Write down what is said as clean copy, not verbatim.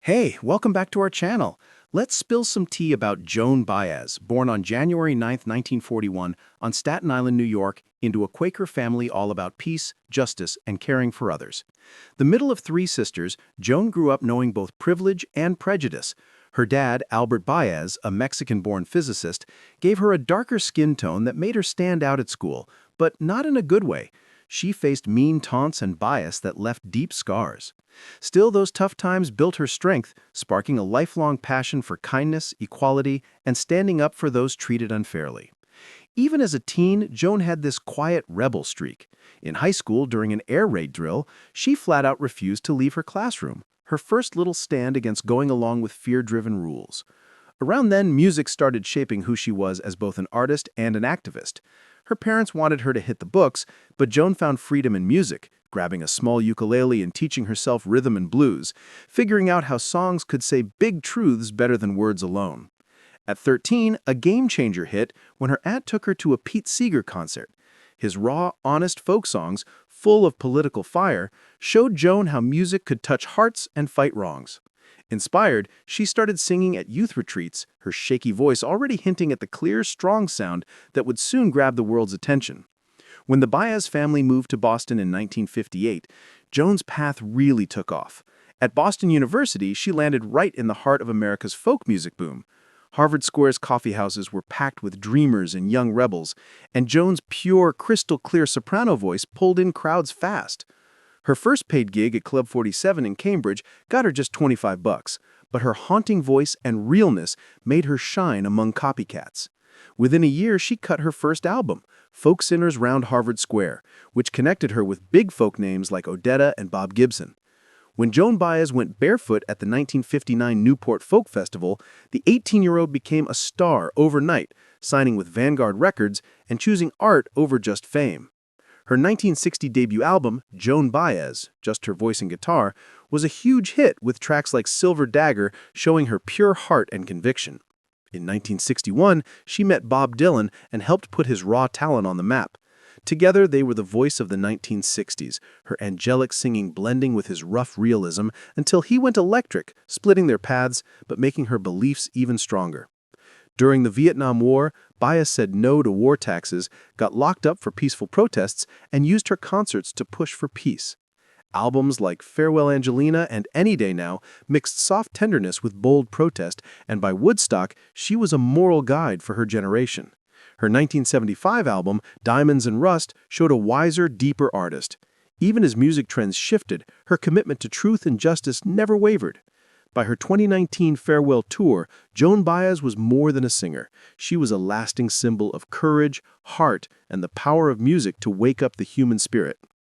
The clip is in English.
Hey, welcome back to our channel. Let's spill some tea about Joan Baez, born on January 9, 1941, on Staten Island, New York, into a Quaker family all about peace, justice, and caring for others. The middle of three sisters, Joan grew up knowing both privilege and prejudice. Her dad, Albert Baez, a Mexican-born physicist, gave her a darker skin tone that made her stand out at school, but not in a good way. She faced mean taunts and bias that left deep scars. Still, those tough times built her strength, sparking a lifelong passion for kindness, equality, and standing up for those treated unfairly. Even as a teen, Joan had this quiet rebel streak. In high school, during an air raid drill, she flat out refused to leave her classroom, her first little stand against going along with fear-driven rules. Around then, music started shaping who she was as both an artist and an activist. Her parents wanted her to hit the books, but Joan found freedom in music, grabbing a small ukulele and teaching herself rhythm and blues, figuring out how songs could say big truths better than words alone. At 13, a game-changer hit when her aunt took her to a Pete Seeger concert. His raw, honest folk songs, full of political fire, showed Joan how music could touch hearts and fight wrongs. Inspired, she started singing at youth retreats, her shaky voice already hinting at the clear, strong sound that would soon grab the world's attention. When the Baez family moved to Boston in 1958, Joan's path really took off. At Boston University, she landed right in the heart of America's folk music boom. Harvard Square's coffeehouses were packed with dreamers and young rebels, and Joan's pure, crystal-clear soprano voice pulled in crowds fast. Her first paid gig at Club 47 in Cambridge got her just $25, but her haunting voice and realness made her shine among copycats. Within a year, she cut her first album, Folk Sinners Round Harvard Square, which connected her with big folk names like Odetta and Bob Gibson. When Joan Baez went barefoot at the 1959 Newport Folk Festival, the 18-year-old became a star overnight, signing with Vanguard Records and choosing art over just fame. Her 1960 debut album, Joan Baez, just her voice and guitar, was a huge hit with tracks like Silver Dagger showing her pure heart and conviction. In 1961, she met Bob Dylan and helped put his raw talent on the map. Together, they were the voice of the 1960s, her angelic singing blending with his rough realism until he went electric, splitting their paths but making her beliefs even stronger. During the Vietnam War, Baez said no to war taxes, got locked up for peaceful protests, and used her concerts to push for peace. Albums like Farewell Angelina and Any Day Now mixed soft tenderness with bold protest, and by Woodstock, she was a moral guide for her generation. Her 1975 album, Diamonds and Rust, showed a wiser, deeper artist. Even as music trends shifted, her commitment to truth and justice never wavered. By her 2019 farewell tour, Joan Baez was more than a singer. She was a lasting symbol of courage, heart, and the power of music to wake up the human spirit.